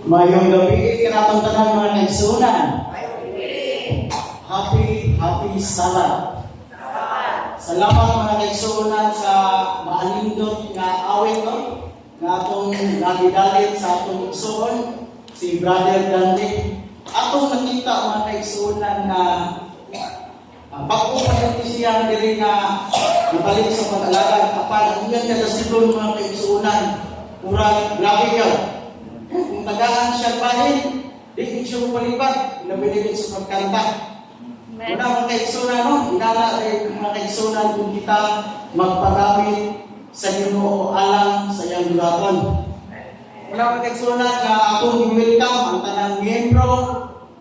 Mayong gabi kanatong tanan mga kaigsunan. Happy Sabbath. Salamat mga kaigsunan sa maalindot nga awit no nga atong nagidalit sa atong igsoon si Brother Dante. Atong nakita mga kaigsunan na pag-upan siya diri nga nabalik sa pag-alagad apan ang iyang kadasidon mga kaigsunan murag grabe ka. Kung tagaan siya bahin, di siya mapalipat, nabiligit sa pagkanta. Una mga kaigsunan, no? Inala rin mga kaigsunan kung kita magpagamit sa Ginoo alang sa iyang dulaton. Una mga kaigsunan na atong i-welcome ang tanang miyembro,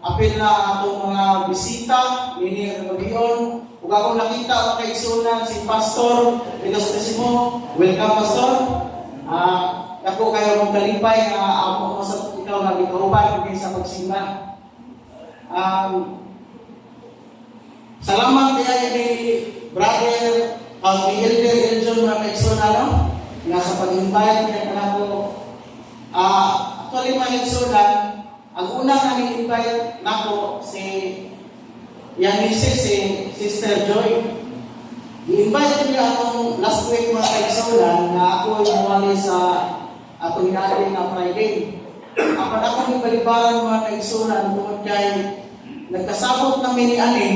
apil na atong mga bisita, nini ang magiyon. Kung akong nakita mga kaigsunan si Pastor Pinosimo, welcome Pastor. Ako kayo mong kalipay na ako sa ikaw na gikauban kung sa pagsimba. Salamat kaya ni Brother Elder Eljon mga kaigsunan na sa pag-invite kaya na ako. Actually mga kaigsunan, ang unang nang-invite nako si yan si Sister Joy. I-invite niya akong last week mga kaigsunan na ako umuwali sa atong inaali na Friday. Apan ako ni balibaran mga kaigsunan tungod kay nagkasabot namin ni Ani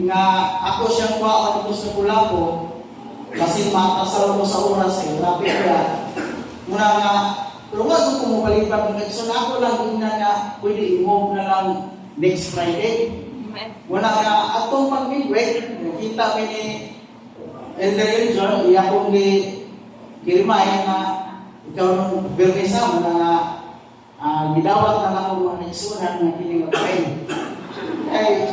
nga ako siyang kuhaan ito sa Kulapo kasi matasaw ko sa oras eh. Grabe kaya. Muna nga, pero wag ko mabalibar mga kaigsunan. Ako lang ina nga pwede i-move na lang next Friday. Muna nga, atong pag-midweek, nakita kami ni Elder Eljon, iya kong kirimay na ikaw nung Bermesa mo na gidawat na lang mga kaigsunan na kinigakain. Ay,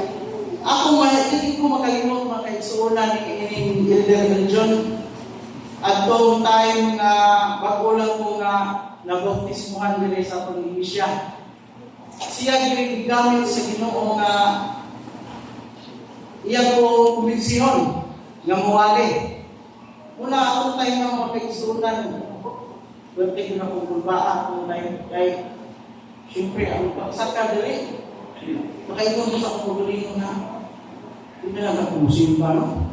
ako hindi ko makalimot mga kaigsunan ni Elder Eljon. At doon time na bago lang ko na nabautismuhan nila sa pag-ibisya. Siya ginigamit sa Ginoo nga iya ko kuminsihon nga muwali. Una akong tayo ng mga kaigsunan. Berarti ko na kukulbaan kung tayo kay siyempre ang pagsaka dali. Makaikon mo sa kukuling na hindi na nagpusin pa, no?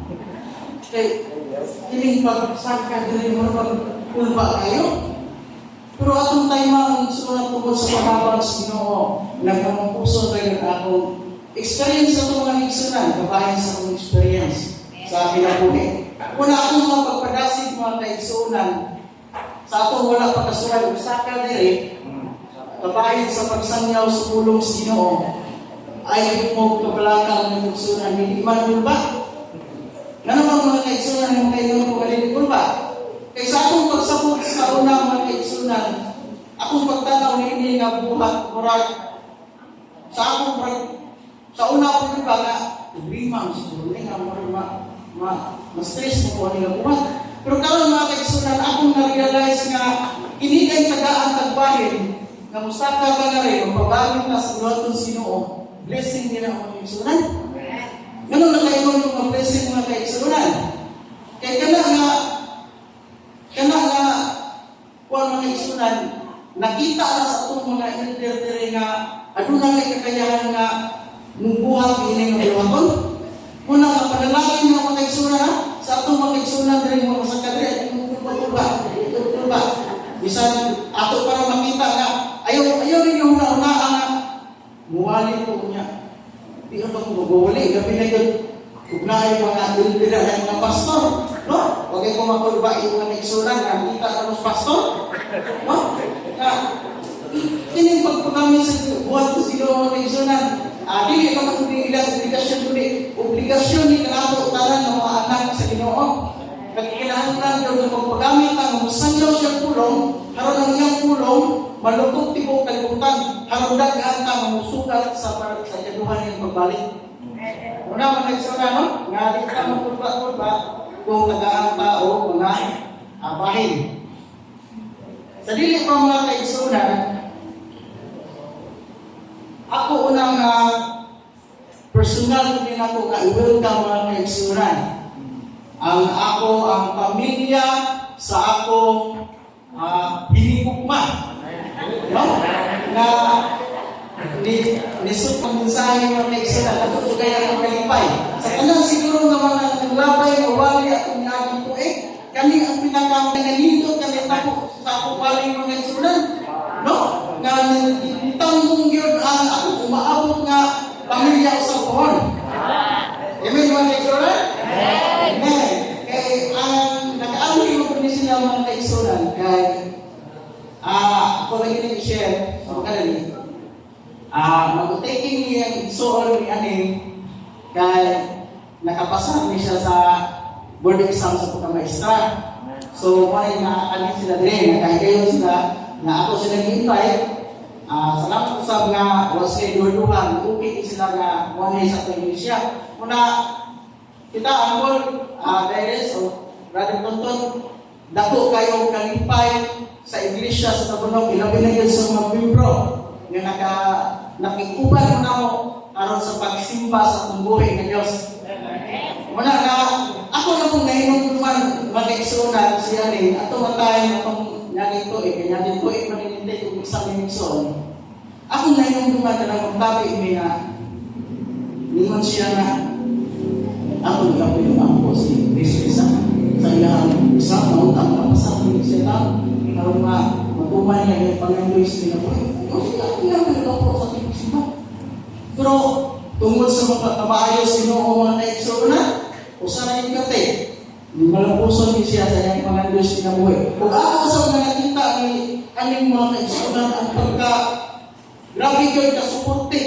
Kaya hiling pagsaka dali mo magkulba kayo. Pero atong tayo mga sulat tungkol sa pagkabang sa Ginoo, nagkamang puso tayo akong experience sa itong mga kaigsunan, kabahin sa akong experience sa kinabuhi. Una akong mga pagpadasig mga kaigsunan sa atong wala pagkasuran usaka diri kabahin sa pagsangyaw sa pulong sa Ginoo ay mo kabalakang ng kaigsunan hindi man ba? Nga naman mga kaigsunan ng kayo kung alin ba? Kaya sa akong pagsabot sa unang mga kaigsunan, akong pagtanaw ni nga buhat murag sa akong sa una ko ba nga limang siguro nga ma-stress mo ko nila buhat. Pero karon mga kaigsunan, akong na-realize nga ini kay tagaan tagbahin nga musaka ba na rin magpagamit na sa duwatong Ginoo, blessing nila mga kaigsunan. Ganun na kayo yung mga blessing mga kaigsunan. Kaya kana nga kuha mga kaigsunan, nakita na sa itong mga elder dere nga aduna kay kakayahan nga mungbuhat ini nga duwaton. Muna nga panalangin nga mga kaigsunan sa atong mga kaigsunan diri mga masakadre tulba. Bisan ato para makita nga ayaw rin yung una nga muwali ko niya. Di na ba kung magwawali? Gabi na yun. Kugnay mga dilbira ng mga pastor. No? Huwag kayo kumakulba yung mga kaigsunan na kita ka ng pastor. No? Kining pagpagami sa buhat ko sila mga kaigsunan. Dili ka mag-ilang obligasyon kundi obligasyon ni kanato tanan ng mga anak sa Ginoo. Kailangan daw sa pagpagamit ang musanglaw siya pulong, haron ang iyang pulong, malukot tibo kalibutan, haron daghan ta mamusugat sa kaduhan ng pagbalik. Una mga kaigsunan, no? Nga di ka magkulba-kulba kung tagaan tao mga bahin. Sa dili pa mga kaigsunan, ako unang personal din ako nga i-welcome mga kaigsunan. Ang pamilya sa akong hinigugma. No? na nisot ang mensahe ng mga igsoon at ito kaya ang kalipay. Sa kanang siguro nga mga naglabay o wali at unyagin po kani ang pinaka-nanganito kani sa ako wali mga igsoon. No? Nga nitanggung yun ang ako umaabot nga pamilya sa pohon. Amen mga igsoon? Amen. Kaya ang nag-aaway mo po ni sila mga igsoon kaya ako lang yun i-share so kanali mag-taking niya yung igsoon ni Aning kaya nakapasa niya siya sa board exam sa pagkamaestra. So may nakakalit sila din kaya kayo sila na ako sila ni-invite. Salamat po sa mga was kayo duha-duha okay sila nga one sa Indonesia muna kita angkol dahil so Brother Tonton dako kayong kalipay sa iglesia sa Tabunok, ilabi na yun sa mga membro nga nakikuban mo na mo aron sa pagsimba sa atong buhay ng Diyos. Muna na, ako na pong nahinom naman mag-eksunan siya rin, ato matay na pang naging to kanya din to maninintay kung isang minigson. Ako nahinom naman na magtabi niya, ningon siya na, ako nila po yung ako si Cristo isa, sa ilang isang mautang na pasang siya lang, karong matumay na yung pang-English nila po. Sa tingin. Pero tungkol sa mga kabayos sinuong mga naigsoon na, usa na yung kate. Malapuson din siya sa yung pang-English nila po. Kung ako sa mga nakita ni aning mga naigsoon ang pagka grabe kayo kasuporte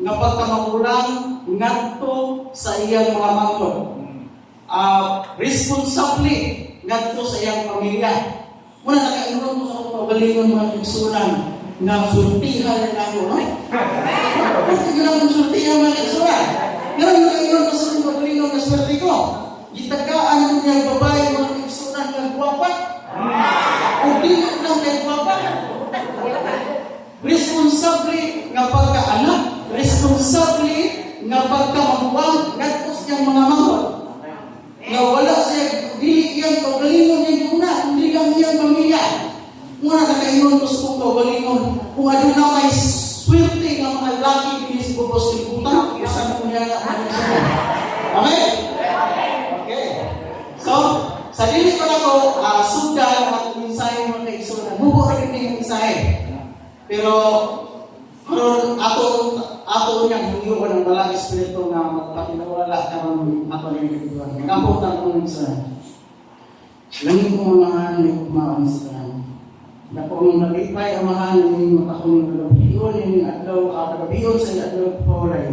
nga pagkamakulang ngadto sa iyang mga mangkot. Responsibly ngadto sa iyang pamilya. Muna nakainom mo sa pagalingon mga igsunan nga sultihan na ako, no? Bakit gano'n ang sultihan mga igsunan? Ngayon nakainom mo sa pagalingon na swerte ko. Gitagaan mo niyang babae mga igsunan ng guwapat. O di lang kay guwapat. Responsable nga pagka-anak, responsable nga pagka-mabuwang nagpos niyang mga mahal. Nga wala siya, dili iyang pagalingon niya una, hindi lang iyang pamilya. Muna nakainon ko sa pagalingon. Kung ano na may swerte nga mga laki binis ko po sa liputan, isang ko niya nga ano siya. Amen? Okay. So, sa dili ko na ko, sundan at mensahe mga kaigsunan. Bubo rin yung mensahe. Pero, ato niyang hiniwan ng balang espiritu nga magpapinawala karong ato niyang hiniwan. Nagkamputan ko ng isa. Langin ko mga may kumaan sa kanan. Dako ang nalipay ang mga ng matakong kagabiyon, yung kagabiyon sa adlaw pauray.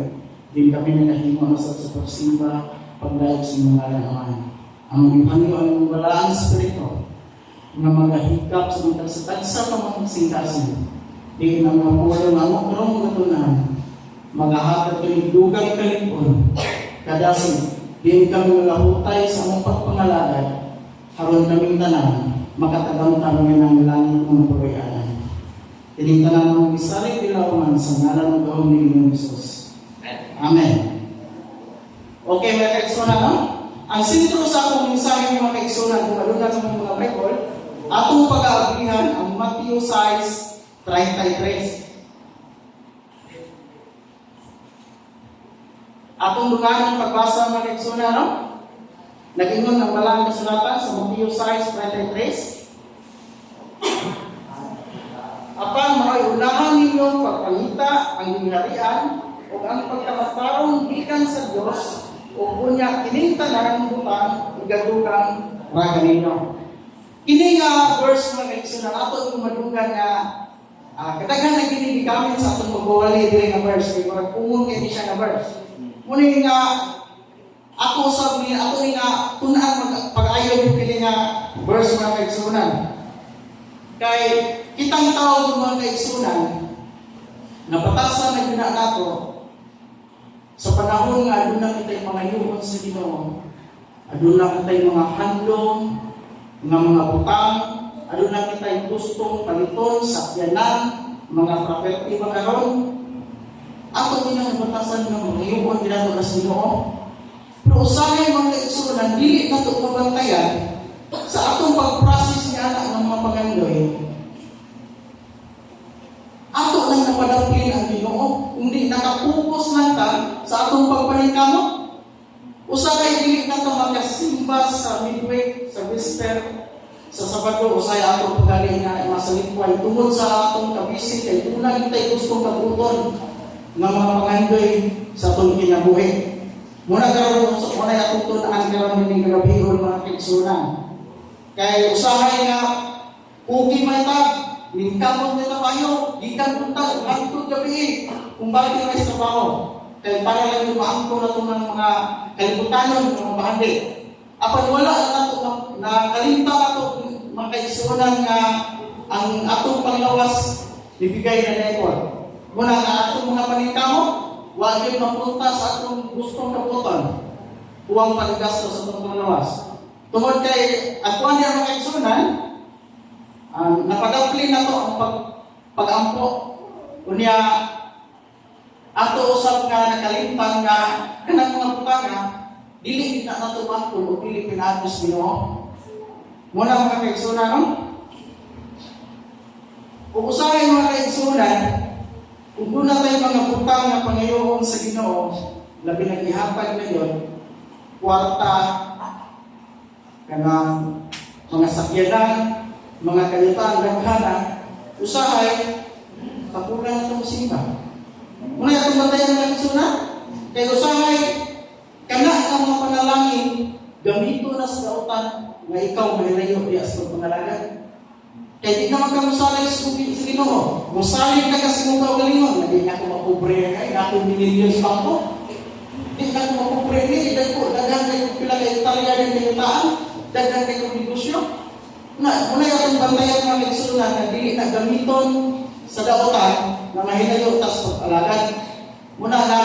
Din kami nagahimo sa pagsimba, paglayag sa mga laman. Ang ipanyo ang balang espiritu nga magahikap sa mga tagsa pa mga singkasin. Di na mga pulo na mo karong natunan. Magahatag kami dugang kalipon. Kadasi, di kami lahutay sa mong pagpangalagad. Haron kaming tanan, makatagang kami ng langit ng pagayaan. Tinigtanan ng isalit ilawan sa ngalan ng gawang ni Ginoong Jesus. Amen. Okay, mga kaigsunan, no? Ang sentro sa akong mensahe mga kaigsunan, kung alunat sa mga Bible, atong pag-aablihan ang Matthew 6:33. Atong lugar ng pagbasa mga kaigsunan, no? Nag-ingon ang balang kasulatan sa Matthew 6:33. Apan maay unahan ninyo pagpangita ang gingharian o ang pagkamatarong gikan sa Dios o kunya kining tanan butang igadugang raga ninyo. Kini nga verse mga kaigsunan ato yung madunggan nga kadaghan na kini gigamit sa atong pagwali diri nga verse kay murag umon kay siya nga verse. Muni nga ako sabi ato ni nga tunaan pag-ayo kini nga verse mga kaigsunan. Kay kitang tao mga kaigsunan napatasan na gina nato sa panahon nga aduna kitay mga yuon sa Ginoo. Aduna kitay mga handom, mga butang, aduna kitay gustong paliton, sakyanan, mga property mga karon. Ato ginang batasan nga mga yuon ginato sa Ginoo. Pero usahay mga kaigsunan dili nato mabantayan sa atong pag-process nga anak ng mga pagandoy. Ato na kamo? Usa kay dili na to makasimba sa midweek, sa whisper, sa Sabado, usay ato pagaling nga masalipway tungod sa atong kabisi kay tunay tay gustong kabuton ng mga pangandoy sa atong kinabuhi. Muna karon sa muna atong tun-an karon ning gabihon mga kaigsunan. Kay usahay nga ugi man ta, ningkamot nila kayo, gikan punta hangtod gabi kung bakit may trabaho. Kaya para lang maangko na ito ng mga kalibutanon, ng mga bahandi. Apan wala na ito, nakalimta na ito, mga kaigsunan nga ang atong panglawas, bibigay na network. Muna nga atong mga paningkamo, huwag yung mapunta sa atong gustong kaputan. Huwag pag-gasto sa atong panglawas. Tungod kay, at kung niya mga kaigsunan, napadapli na ito ang pag-ampo. Kunya, ato usap nga nakalimtan nga kanang mga putanga dili kita nato bangko o dili pinaagos Ginoo. Muna mga kaigsunan, no? Kung usahay mga kaigsunan, kung doon na tayo mga putang na pangayoon sa Ginoo, labi na ihatag na yun, kwarta, kanang mga sakyanan, mga kalitan, daghanan, usahay, kapulan itong simba. Muna itong batayan ng kaigsunan, kay usahay, kana ang mga panalangin, gamito na sa kautan, nga ikaw mahilayo diya sa pangalagan. Kaya di naman ka musalig sa Ginoo. Musalig na kasi mong kaugalingon. Hindi na ako mapobre na hindi na ako minilyon sa bangko. Hindi na ako mapobre na dagan kayo pila kayo talya ng kayutaan, dagan kayo negosyo. Muna yung bantayan ng kaigsunan na di na gamiton sa dautan na mahilayo tas pag-alagan. Muna na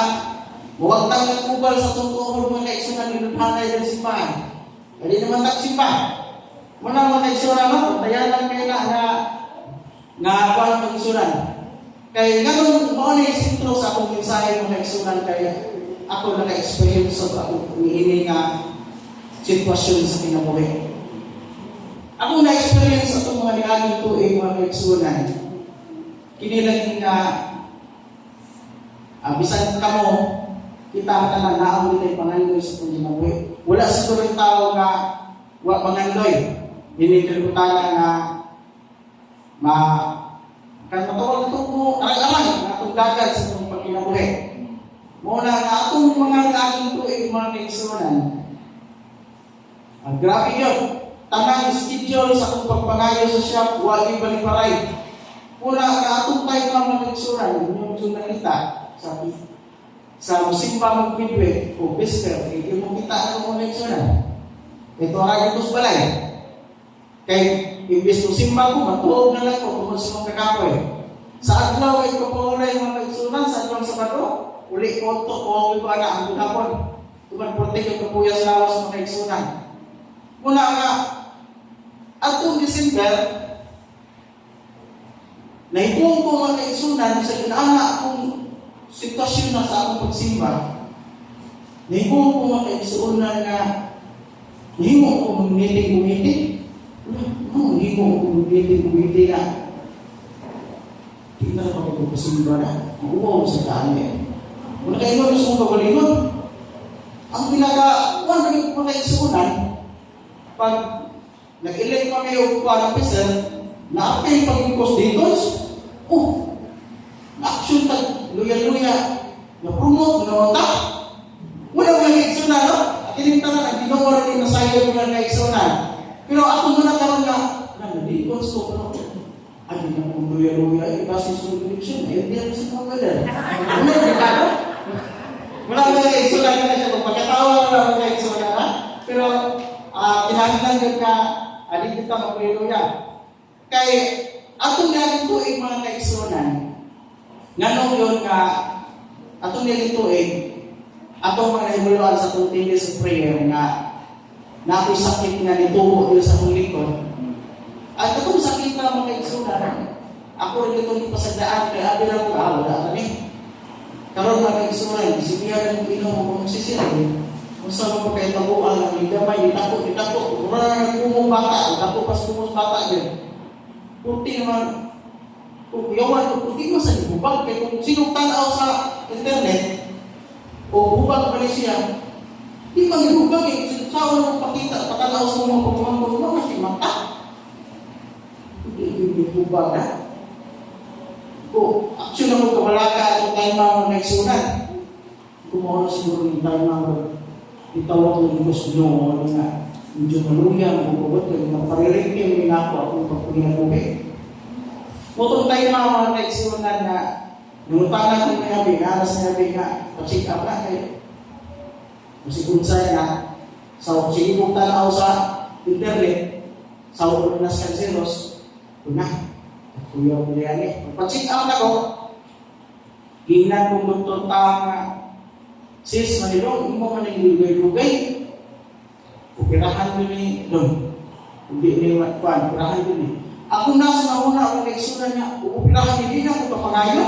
huwag tang nagkubal sa tungkol mga kaigsunan ni Luthanay ng simbahan. Hindi naman taksimbahan. Muna mga kaigsunan, no? Bantayan lang kayo na kuwan kaigsunan. Kaya ganun, mo na isintro sa akong mensahe mga kaigsunan kaya ako naka-experience sa akong ini nga sitwasyon sa kinabuhi. Ako na-experience sa itong mga niaging tuig mga kaigsunan. Kinilang nga bisan ka mo, kita ka na naawin na yung pangandoy sa itong kinabuhi. Wala siguro yung tao na pangandoy. Hinigilbutan na matawag ito po aral-aral na itong dagat sa itong pagkinabuhi. Muna na itong mga laging tuig mga kaigsunan. Grabe yun. Tanang schedule sa itong pagpangayo sa shop, wali baliparay. Muna na itong tayo mga kaigsunan, yung journalita, sa musimba mag-midweek o Bister, hindi mo kita ang mga kaigsunan. Ito ang itos balay. Kay imbes mo simba ko, matuog na lang ko kung sa mga kakapoy. Sa adlaw ay kapaulay mga kaigsunan, sa adlaw sa bato, uli ko ito, kung ito na ang kapon. Tuman-protek yung kapuya sa lawas mga kaigsunan. Muna nga, atong December, naipong ko mga kaigsunan sa inaana akong sitwasyon na sa akong pagsimba. Naipong ko mga kaigsunan na himo ko umiting. Hindi mo umiti na. Hindi na ako magpasimba na. Uuwaw sa dami. Wala kayo mo gusto mong kagalingon. Ang pinaka-uwan na yung mga kaigsunan, pag nag-elect pa kayo ng officer, na-apply pag-impos dito, na-action tag luya-luya, na-promote, na-nota. Wala mga kaigsunan, no? At ininta na, nag-ginawa rin na sayo mga kaigsunan. Pero ako muna karoon na, hindi ko gusto ko. Ano na kung luya-luya, iba si subdivision, hindi ako sa mga galan. Ano yung dekado? Wala mga kaigsunan na siya, pagkatawa na mga kaigsunan na. Pero, kinahanglan yun ka, hindi kita mag-luya-luya. Kaya, atong naging tuig mga kaigsunan, nanong yun ka, atong naging tuig, atong mga nahimuluan sa itong days of prayer nga, na ako'y sakit nga nitubo nila sa akong likod. At itong sakit na mga kaigsunan, ako rin itong ipasagdaan kaya abi lang ko, wala kami. Karoon mga kaigsunan, isibihan ng Pinoy kung sisirin, kung saan mo kayo tabuan, ang igamay, itako, mura na kumong bata, itako pas kumong bata din. Kunti naman, kung yawan, kunti naman sa libubag, kaya kung sinong tanaw sa internet, o hubag ba siya, di magihubag eh. Sa mo pakita, patanaw sa mga pagmamang mo, kasi mata. Hindi hubag na. O, aksyon na mo kawala ka at tayo mga naigsunan. Kumuha siguro yung tayo mga itawag ng Diyos Ginoo nga medyo maluyang o bawat yung paririkin yung ako akong pagpinagubig. Mutong tayo mga naigsunan na nangutanan ko na yabi, alas na yabi nga, pa-check up na kayo. Masigunsay na, sa sige kong tanaw sa internet, sa ulo na sa kanselos, una, kuya mo yan eh. Pa-check up na ko, ginan kong doktor tama, sis, manilong, mo man yung lugay-lugay, upirahan mo ni Don. Hindi ni Matpuan, upirahan mo ni. Ako nasa nauna, ang naigsunan niya, upirahan ni Dina, kung papangayo.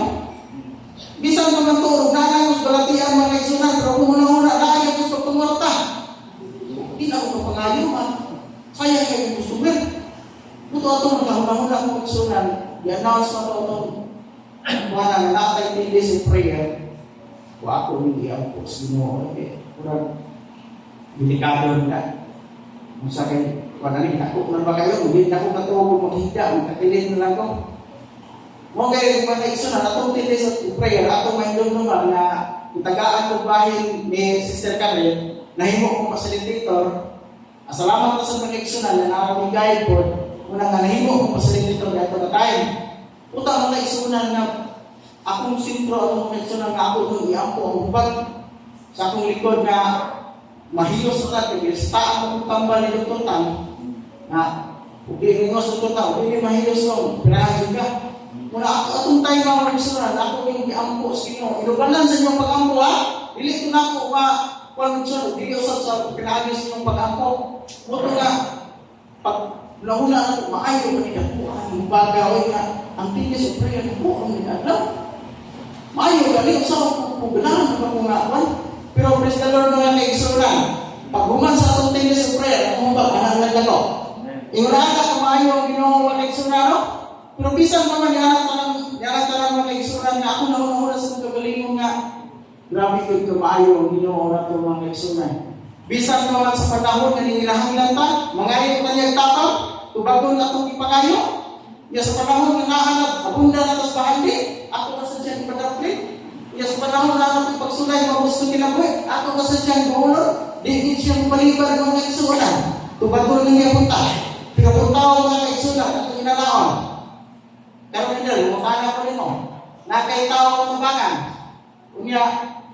Bisan pa ng turog, nanay mo balatian mga naigsunan, pero kung una-una, dahil ako sa tumorta. Hindi na ako papangayo, man. Kaya kayo gusto mo. Ito ito, magkahuna-huna akong naigsunan, i-announce mo ito, wala na nakay 10 days of prayer. Kung ako hindi ako sa Ginoo, kurang delikado na. Kung sa akin, wala rin ako na ba kayo, hindi na ako katuwa maghida, magkakilin na lang ko. Mga kayo, kung manaigso na, atong 10 days of prayer, atong may doon naman na itagaan ko bahin ni Sister Karen, nahimo kong facilitator, salamat na sa manaigso na naraming guide board, unang nga nahimo kong facilitator na ito na time. Utang manaigso na akong sintro, akong mensunan na ako doon, iampo ang hubag sa akong likod na mahiyos na natin, istaan akong tambal ni Dr. Tan na hindi rin sa Dr. Tan, hindi mahiyos nung pinahasin ka. Muna atong tayo mga mensunan, ako yung iampo sa inyo. Ilubanan sa inyong pag-ampo ha, hindi ko na ako kung mensunan, hindi usap sa pinahasin sa inyong pag-ampo. Muto nga, pag lahuna na ako, maayo ka nila po, ang bagawin na ang tingis o prayer na po, ang nila. Maayo gali sa pugnahan ng pangungawan. Pero praise the Lord mga kaigsunan. Pag human sa atong tingin sa prayer, ang ba kanang nagdako. Ingurada ka maayo ang Ginoo mga kaigsunan, no? Pero bisan naman yaran tanang mga kaigsunan nga ako nauna sa kagalingon nga grabe ko maayo ang Ginoo na to mga kaigsunan. Bisan naman sa panahon na ningilahanglan ta, mga iyo kanyang tapang, tubagon na itong ipangayo. Ya sa panahon na nahanap, abunda na tas bahandi, ako na sa dyan ipadaplit. Ya sa panahon na natin pagsulay, magusto kinabuhi, ako na sa dyan buhulot, di siyang palibar ng mga kaigsunan. Tubagon na niya punta. Pinapuntaw mga kaigsunan, at inalaon. Pero hindi, lumutana ko rin mo. Nakaitaw ang tumbangan. Kunya,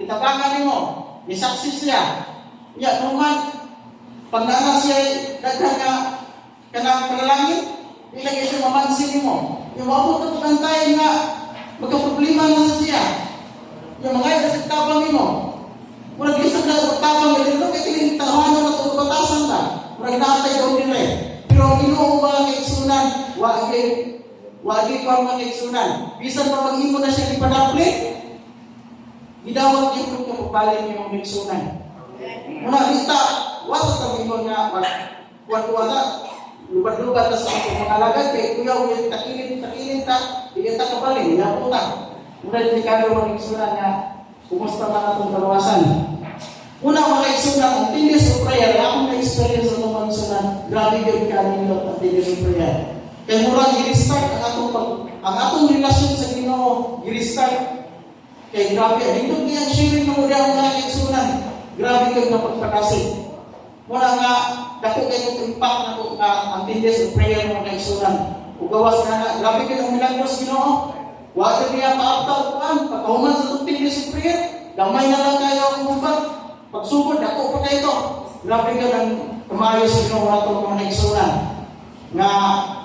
itabangan rin mo. Nisaksis siya. Ya, naman, pag naana siya, dagdag na kanang panalangin, ilagay siya mamansin mo. Yung mabot na pagkantayin nga, magkaproblema na sa siya. Yung mga ito sa tabang mo. Murag isang na tabang mo, ito kaya tinitahan na ito batasan na. Murag naatay daw din rin. Pero ang Ginoo mga kaigsunan, wagi pa mga kaigsunan. Bisan pa mag-imo na siya ipadaplit, gidawag yung pagkapabalin niyo mga kaigsunan. Muna kita, wasa tawag nga, kuwan-kuwan lubat-lubat na sa mga lagad, kaya kuya, ulit takilin ta, hindi ta kapaling, hindi po ta. Muna din kami mga kaigsunan na, kumusta man itong dalawasan. Una mga kaigsunan, ang tindis of prayer, akong na-experience sa itong mga kaigsunan, grabe yun kanilot ang tindis of prayer. Kaya murang i-restart ang atong relasyon sa Ginoo, i-restart. Kaya grabe, hindi kaya sharing na muna ang mga kaigsunan, grabe kayo na pagpakasig. Muna nga, dako kayo impact na kung ang tindis of prayer mga kaigsunan. Ugawas na grabe kayo ang milagros Ginoo. Wala niya paaptaw kuan, pagkahuman sa itong tindis of prayer, gamay na lang kayo ang mubag. Pagsugod, dako pa kayo ito. Grabe ka ng kamayo sa Ginoo na itong mga kaigsunan. Nga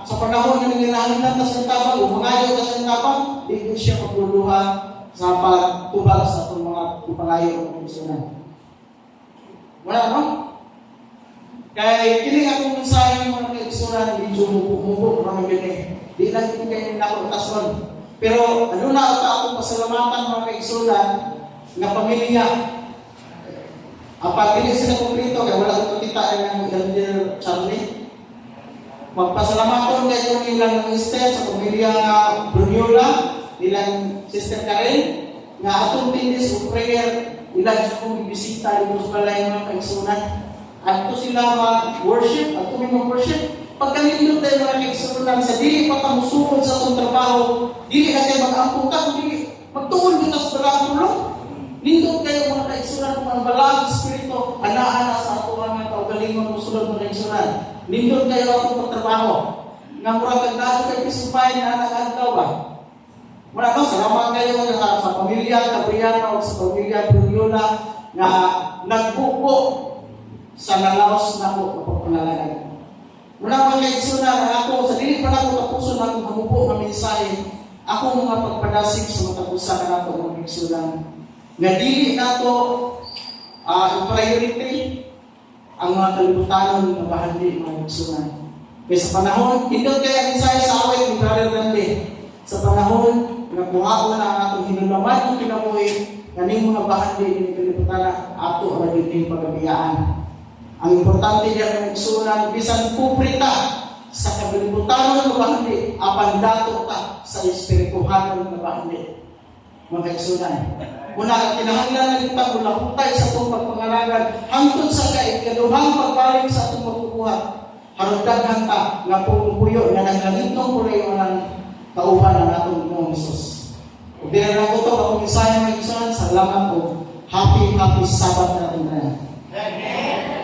sa panahon na nanginahanginan na sa tabang, umangayo na sa tabang, hindi siya pagluluha sa pagtubag sa itong mga upangayo ng kaigsunan. Wala, no? Kaya kiling akong mensahe ng mga kaigsunan, medyo mubuk mga ganyan. Di lang ito kayo nakuntason. Pero ano na ito akong pasalamatan mga kaigsunan na pamilya. Apat hindi sila kumplito, kaya wala akong patitaan ng Elder Charlie. Magpasalamaton kayo nilang mister sa pamilya Bruniola, nilang Sister Karen, nga atong tindis of prayer ilan sa kong bibisita dito sa balay mga kaigsunan. At ito sila mag-worship, at ito may mag-worship. Pagkanindot tayo mga kaigsunan, sa dili pa ka musulod sa itong trabaho, dili na tayo mag-ampong ka, dili magtuon kita sa dalang tulong. Nindot kayo mga kaigsunan, kung ang balang espiritu, ana-ana sa ato mga kaugalingon musulod mga kaigsunan. Nindot kayo atong pagtrabaho. Nga murag kagdaso kayo pisupay na anak-agdaw ba? Muna no, salamat kayo sa pamilya Cabriana o sa pamilya Bruniola na nagbuko sa nalaos na po kapagpanalagan. Muna mga kaigsunan, ako sa dili pa na ako tapuson na akong hamupo na mensahe, ako mga pagpadasig sa matapusan na ako mga kaigsunan. Nga dili na ito priority ang mga kalibutanon na bahandi mga kaigsunan. Kaya sa panahon, hindi kaya mensahe sa awit ni Brother Dante. Sa panahon, nagbuhao na ang atong hinulaman ng kinabuhi, kaning mga bahandi ni kalibutan ato ang naging pagabiyaan. Ang importante diyan ng igsunan, bisan puprita sa kalibutan ng bahandi, apan dato ta sa espirituhan ng bahandi. Mga igsunan. Muna, kinahanglan ng itang ulahutay sa itong pagpangalagan, hangtod sa kaikaduhang pagbalik sa itong magkukuha. Harundagan ta nga pumupuyo na naglanitong kulay ang kauban ng atong Panginoong Hesus. Kung dinarang ko ito, akong isaya ng igsunan, salamat po. Happy Sabbath na ating na. Amen.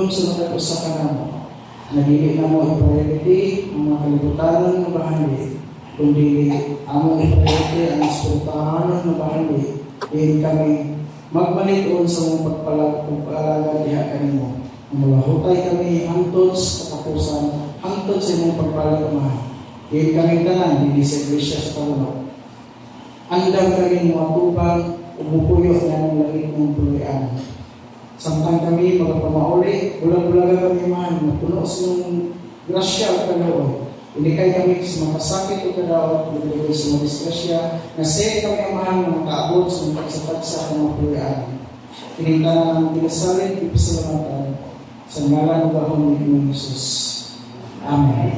Panginoon sunod ako sa kanamo. Nagili na mo i-priority ang mga kalibutanan ng bahagi, kundi among i-priority ang espiritahanan ng bahagi. Diin kami magmalitoon sa mga pagpalaga diha kanimo. Malahutay kami hangtod sa katapusan, hangtod sa inyong pagpalagamahan. Diin kami tanan, hindi sa iglesia sa Panginoon. Andang kami matubang, umupuyo na ng langit ng tuloyan. Samtang kami magpamauli, bulag-bulaga kami man, napuno sa ng grasya at kalawan. Inikay kami sa makasakit o kadawat, nagbigay sa mga disgrasya, na say kami amahan ng makaabot sa mga pagsatagsa ng mga tuloyan. Pinigtanan ng pinasalit, ipasalamatan, sa ngalan ng bahong ni Jesus. Amen.